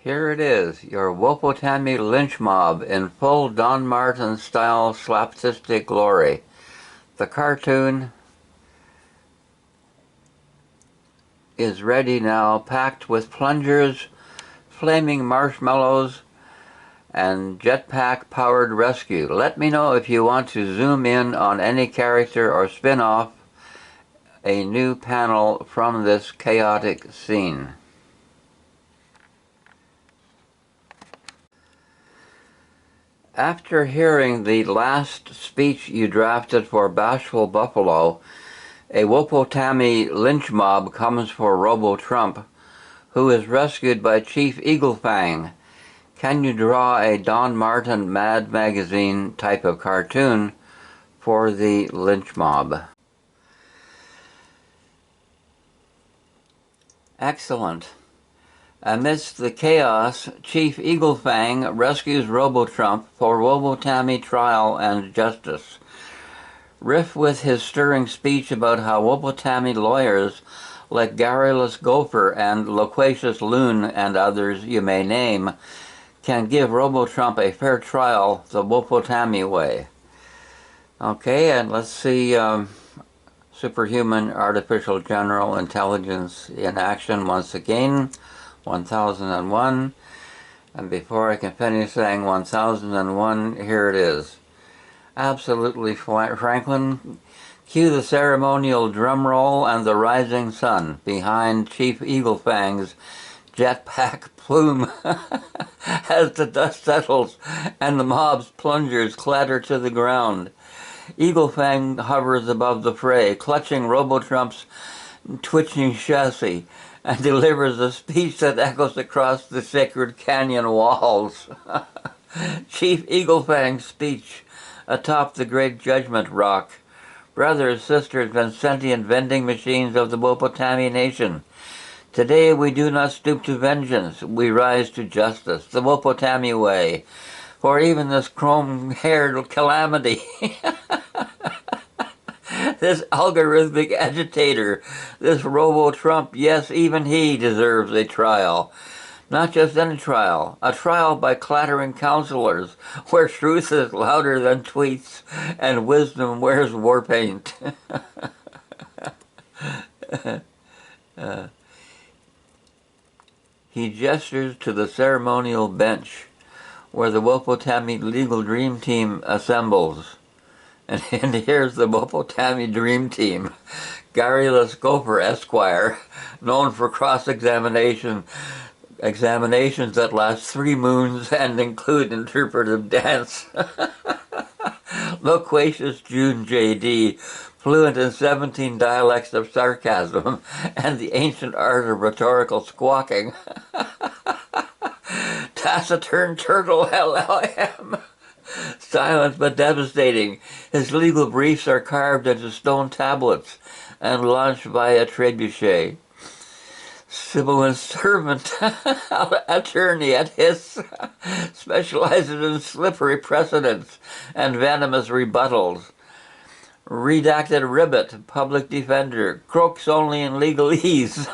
Here it is, your Wopotami lynch mob in full Don Martin-style slapstick glory. The cartoon is ready now, packed with plungers, flaming marshmallows, and jetpack-powered rescue. Let me know if you want to zoom in on any character or spin off a new panel from this chaotic scene. After hearing the last speech you drafted for Bashful Buffalo, a Wopotami lynch mob comes for Robo-Trump, who is rescued by Chief Fang. Can you draw a Don Martin Mad Magazine type of cartoon for the lynch mob? Excellent. Amidst the chaos, Chief Fang rescues Robo-Trump for Wopotami trial and justice. Riff with his stirring speech about how Wopotami lawyers like Garrulous Gopher and Loquacious Loon and others you may name can give Robo-Trump a fair trial the Wopotami way. Okay, and let's see superhuman artificial general intelligence in action once again. 1001, and before I can finish saying 1001, here it is. Absolutely, Franklin. Cue the ceremonial drum roll and the rising sun behind Chief Fang's jetpack plume as the dust settles and the mob's plungers clatter to the ground. Fang hovers above the fray, clutching Robo-Trump's twitching chassis, and delivers a speech that echoes across the sacred canyon walls. Chief Fang's speech atop the great judgment rock. Brothers, sisters, and sentient vending machines of the Wopotami Nation. Today we do not stoop to vengeance, we rise to justice, the Wopotami way. For even this chrome-haired calamity, this algorithmic agitator, this Robo-Trump, yes, even he deserves a trial. Not just any trial, a trial by clattering counselors, where truth is louder than tweets and wisdom wears war paint. He gestures to the ceremonial bench where the Wopotami legal dream team assembles. And here's the Wopotami Dream Team. Garrulous Gopher Esquire, known for examinations that last 3 moons and include interpretive dance. Loquacious June J.D., fluent in 17 dialects of sarcasm and the ancient art of rhetorical squawking. Taciturn Turtle LLM. Silent but devastating, his legal briefs are carved into stone tablets and launched by a trebuchet. Sibilant servant, attorney at his, specializes in slippery precedents and venomous rebuttals. Redacted ribbit, public defender, croaks only in legalese.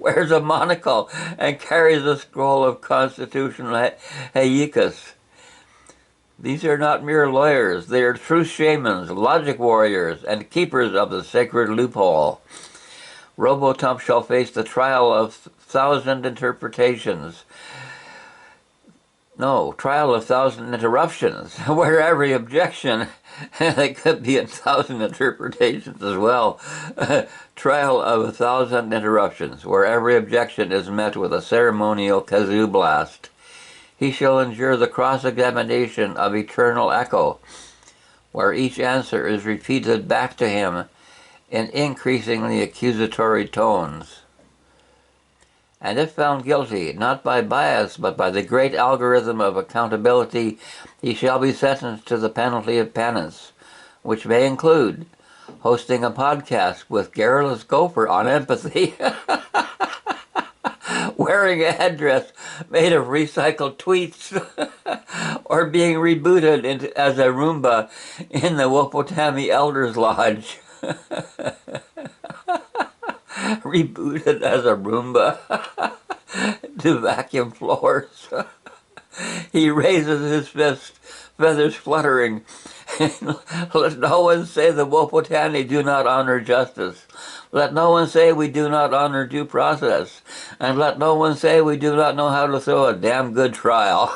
Wears a monocle and carries a scroll of constitutional heikas. These are not mere lawyers, they are truth shamans, logic warriors, and keepers of the sacred loophole. Robo-Trump shall face the trial of 1,000 interpretations. No, trial of 1,000 interruptions, where every objection, they could be 1,000 interpretations as well. Trial of 1,000 interruptions, where every objection is met with a ceremonial kazoo blast. He shall endure the cross-examination of eternal echo, where each answer is repeated back to him in increasingly accusatory tones. And if found guilty, not by bias, but by the great algorithm of accountability, he shall be sentenced to the penalty of penance, which may include hosting a podcast with Garrulous Gopher on empathy, wearing a headdress made of recycled tweets, or being rebooted as a Roomba in the Wopotami Elders Lodge. Rebooted as a Roomba. to vacuum floors. He raises his fist, feathers fluttering. Let no one say the Wopotami do not honor justice. Let no one say we do not honor due process. And let no one say we do not know how to throw a damn good trial.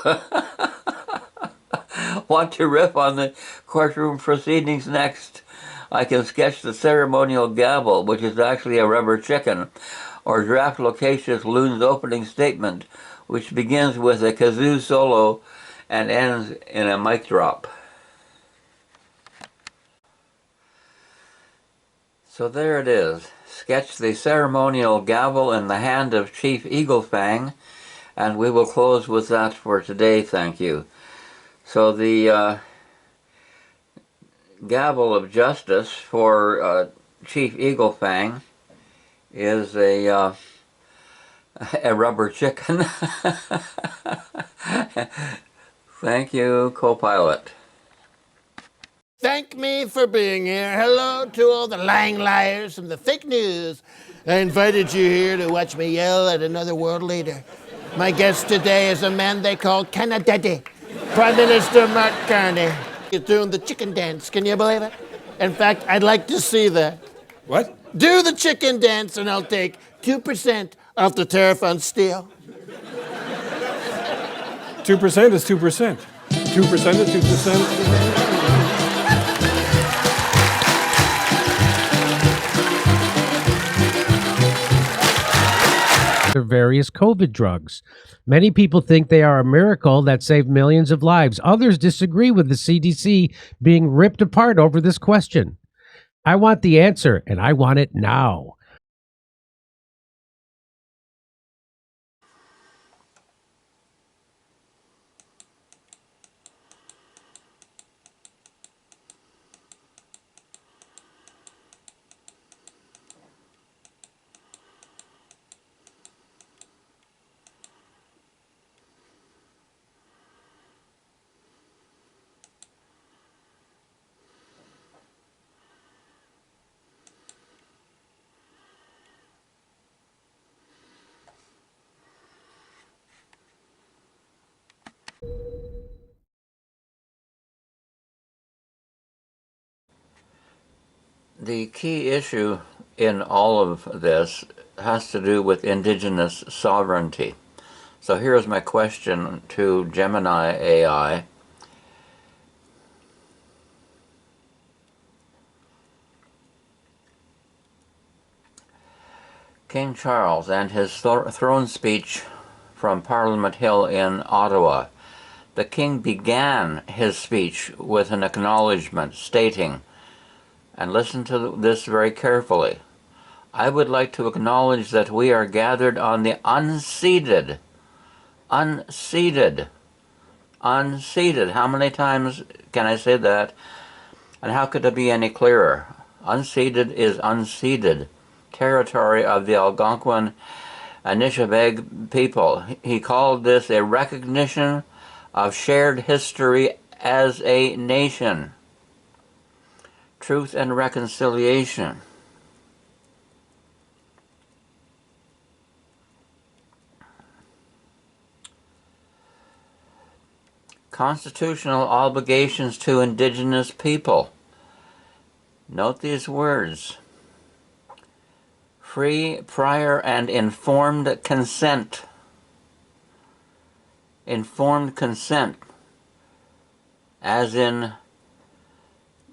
Want to riff on the courtroom proceedings next? I can sketch the ceremonial gavel, which is actually a rubber chicken, or draft loquacious Loon's opening statement, which begins with a kazoo solo and ends in a mic drop. So there it is. Sketch the ceremonial gavel in the hand of Chief Eagle Fang, and we will close with that for today, thank you. So the gavel of justice for Chief Eagle Fang is a rubber chicken. Thank you, co-pilot. Thank me for being here. Hello to all the lying liars from the fake news. I invited you here to watch me yell at another world leader. My guest today is a man they call Canadaddy, Prime Minister Mark Carney. He's doing the chicken dance. Can you believe it? In fact, I'd like to see that. What? Do the chicken dance and I'll take 2% off the tariff on steel. 2% is 2%. 2% is 2%. Various COVID drugs. Many people think they are a miracle that saved millions of lives. Others disagree with the CDC being ripped apart over this question. I want the answer, and I want it now. The key issue in all of this has to do with Indigenous sovereignty. So here's my question to Gemini AI. King Charles and his throne speech from Parliament Hill in Ottawa. The king began his speech with an acknowledgement stating, and listen to this very carefully, I would like to acknowledge that we are gathered on the unceded. How many times can I say that? And how could it be any clearer? Unceded is unceded territory of the Algonquin Anishinaabe people. He called this a recognition of shared history as a nation. Truth and reconciliation. Constitutional obligations to Indigenous people. Note these words. Free, prior, and informed consent. Informed consent, as in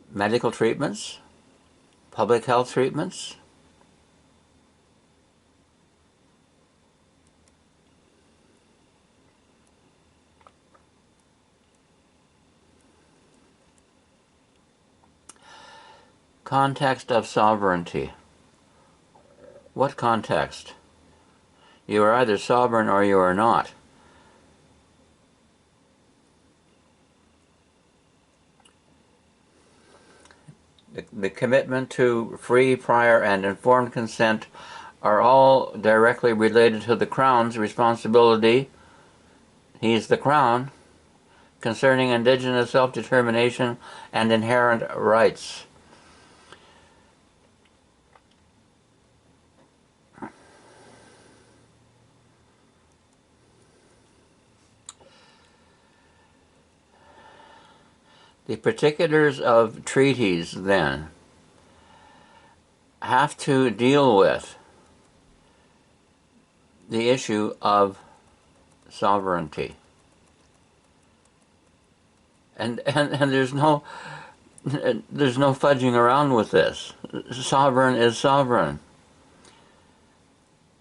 medical treatments, public health treatments, context of sovereignty. What context? You are either sovereign or you are not. The commitment to free, prior, and informed consent are all directly related to the Crown's responsibility, he's the Crown, concerning Indigenous self-determination and inherent rights. The particulars of treaties, then, have to deal with the issue of sovereignty. And there's no fudging around with this. Sovereign is sovereign.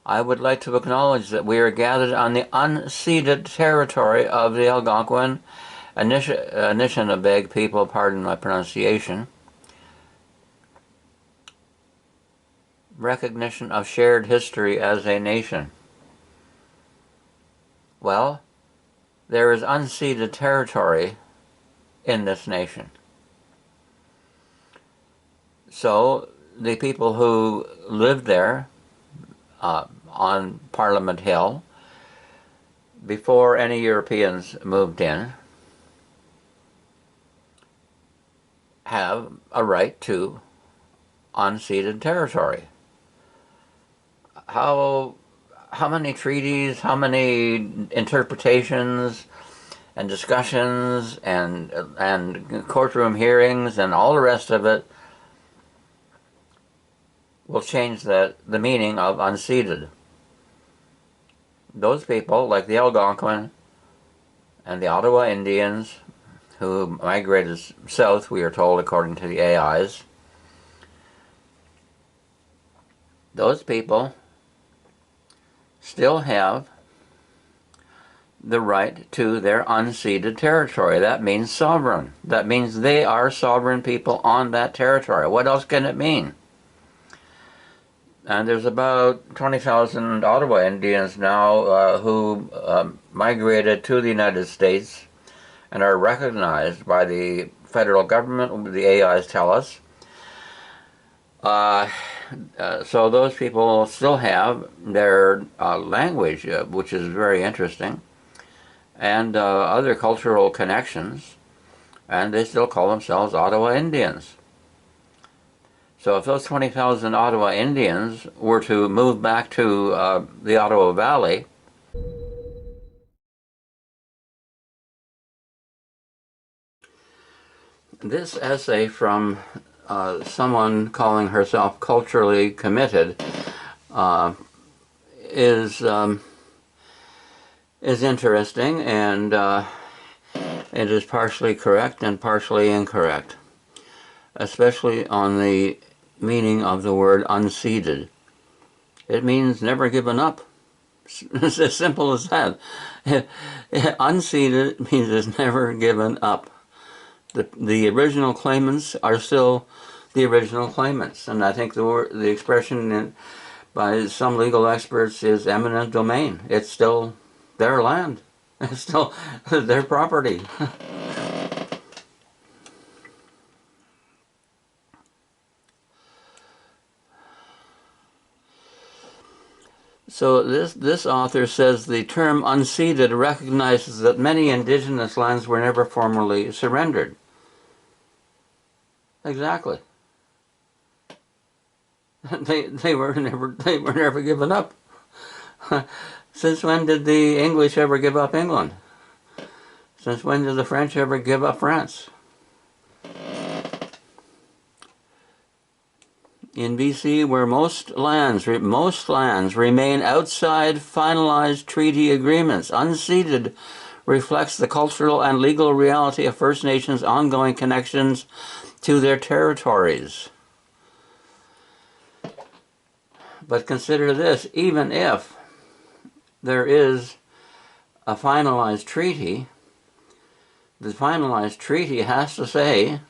I would like to acknowledge that we are gathered on the unceded territory of the Algonquin Anishinaabe people, pardon my pronunciation. Recognition of shared history as a nation. Well, there is unceded territory in this nation. So the people who lived there on Parliament Hill before any Europeans moved in have a right to unceded territory. How many treaties, how many interpretations and discussions and courtroom hearings and all the rest of it will change the meaning of unceded. Those people, like the Algonquin and the Ottawa Indians, who migrated south, we are told, according to the AIs, those people still have the right to their unceded territory. That means sovereign. That means they are sovereign people on that territory. What else can it mean? And there's about 20,000 Ottawa Indians now who migrated to the United States and are recognized by the federal government, the AIs tell us. So those people still have their language, which is very interesting, and other cultural connections, and they still call themselves Ottawa Indians. So if those 20,000 Ottawa Indians were to move back to the Ottawa Valley, this essay from someone calling herself culturally committed is interesting, and it is partially correct and partially incorrect, especially on the meaning of the word unceded. It means never given up. It's as simple as that. Unceded means it's never given up. The original claimants are still the original claimants, and I think the expression by some legal experts is eminent domain. It's still their land. It's still their property. So this author says the term unceded recognizes that many indigenous lands were never formally surrendered. Exactly. They were never given up. Since when did the English ever give up England? Since when did the French ever give up France? In BC, where most lands remain outside finalized treaty agreements, unceded reflects the cultural and legal reality of First Nations' ongoing connections to their territories. But consider this, even if there is a finalized treaty, the finalized treaty has to say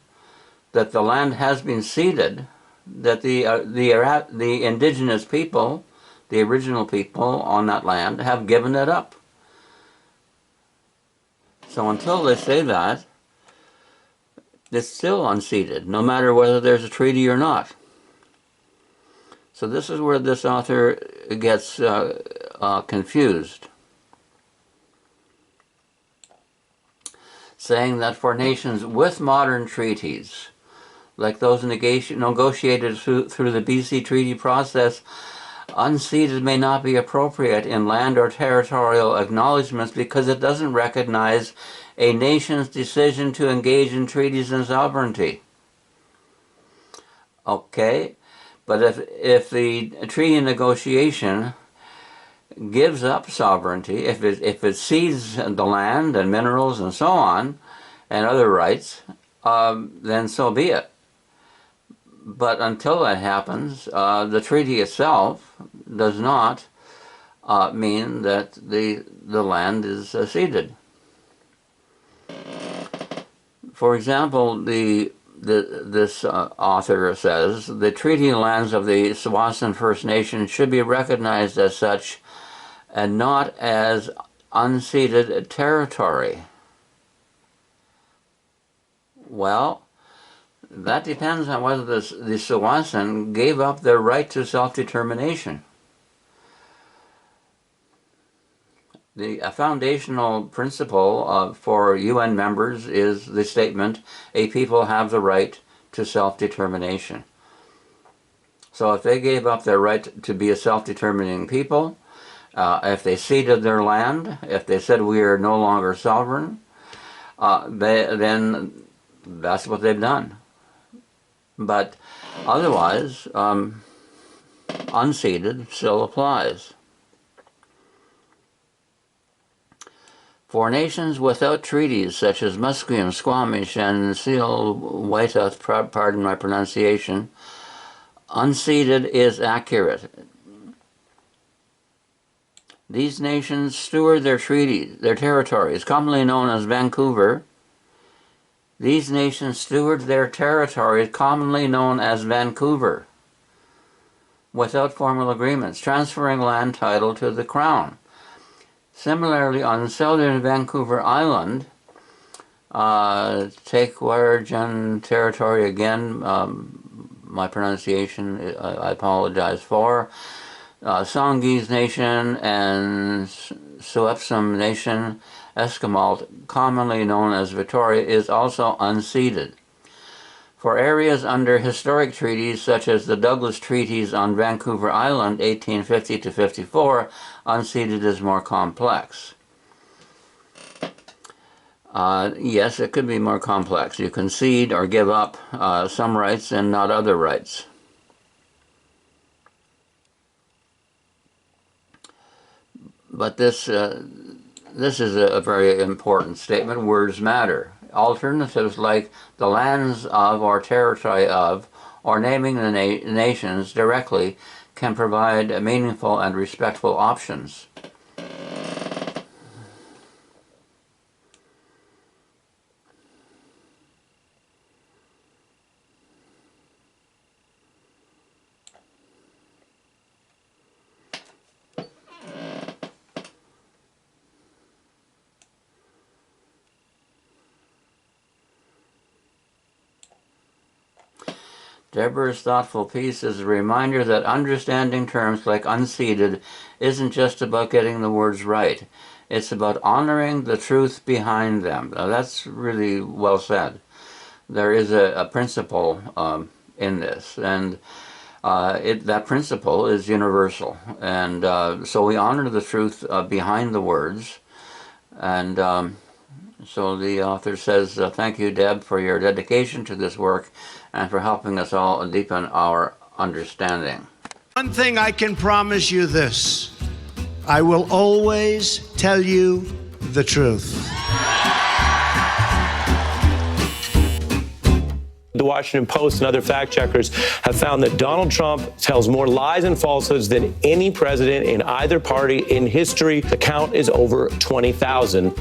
that the land has been ceded, that the indigenous people, the original people on that land, have given it up. So until they say that, it's still unceded, no matter whether there's a treaty or not. So this is where this author gets confused, saying that for nations with modern treaties, like those negotiated through the BC treaty process, unceded may not be appropriate in land or territorial acknowledgements because it doesn't recognize a nation's decision to engage in treaties and sovereignty. Okay, but if the treaty negotiation gives up sovereignty, if it cedes the land and minerals and so on, and other rights, then so be it. But until that happens, the treaty itself does not mean that the land is ceded. For example, this author says, the treaty lands of the Tsawwassen First Nation should be recognized as such and not as unceded territory. Well, that depends on whether the Tsawwassen gave up their right to self-determination. A foundational principle for UN members is the statement, a people have the right to self-determination. So if they gave up their right to be a self-determining people, if they ceded their land, if they said we are no longer sovereign, then that's what they've done. But otherwise, unceded still applies. For nations without treaties, such as Musqueam, Squamish, and Tsleil-Waututh, pardon my pronunciation, unceded is accurate. These nations steward their treaties, their territories, commonly known as Vancouver. These nations steward their territories, commonly known as Vancouver, without formal agreements, transferring land title to the Crown. Similarly, on southern Vancouver Island, Tequarjan territory again, my pronunciation I apologize for, Songhees Nation and Suepsum Nation, Esquimalt, commonly known as Victoria, is also unceded. For areas under historic treaties such as the Douglas Treaties on Vancouver Island, 1850 to 54, unceded is more complex. Yes, it could be more complex. You can cede or give up some rights and not other rights. But this is a very important statement. Words matter. Alternatives like the lands of or territory of or naming the nations directly can provide meaningful and respectful options. Deborah's thoughtful piece is a reminder that understanding terms like unceded isn't just about getting the words right. It's about honoring the truth behind them. Now, that's really well said. There is a principle in this, and that principle is universal. And so we honor the truth behind the words. And so the author says, thank you, Deb, for your dedication to this work and for helping us all deepen our understanding. One thing I can promise you this, I will always tell you the truth. The Washington Post and other fact checkers have found that Donald Trump tells more lies and falsehoods than any president in either party in history. The count is over 20,000.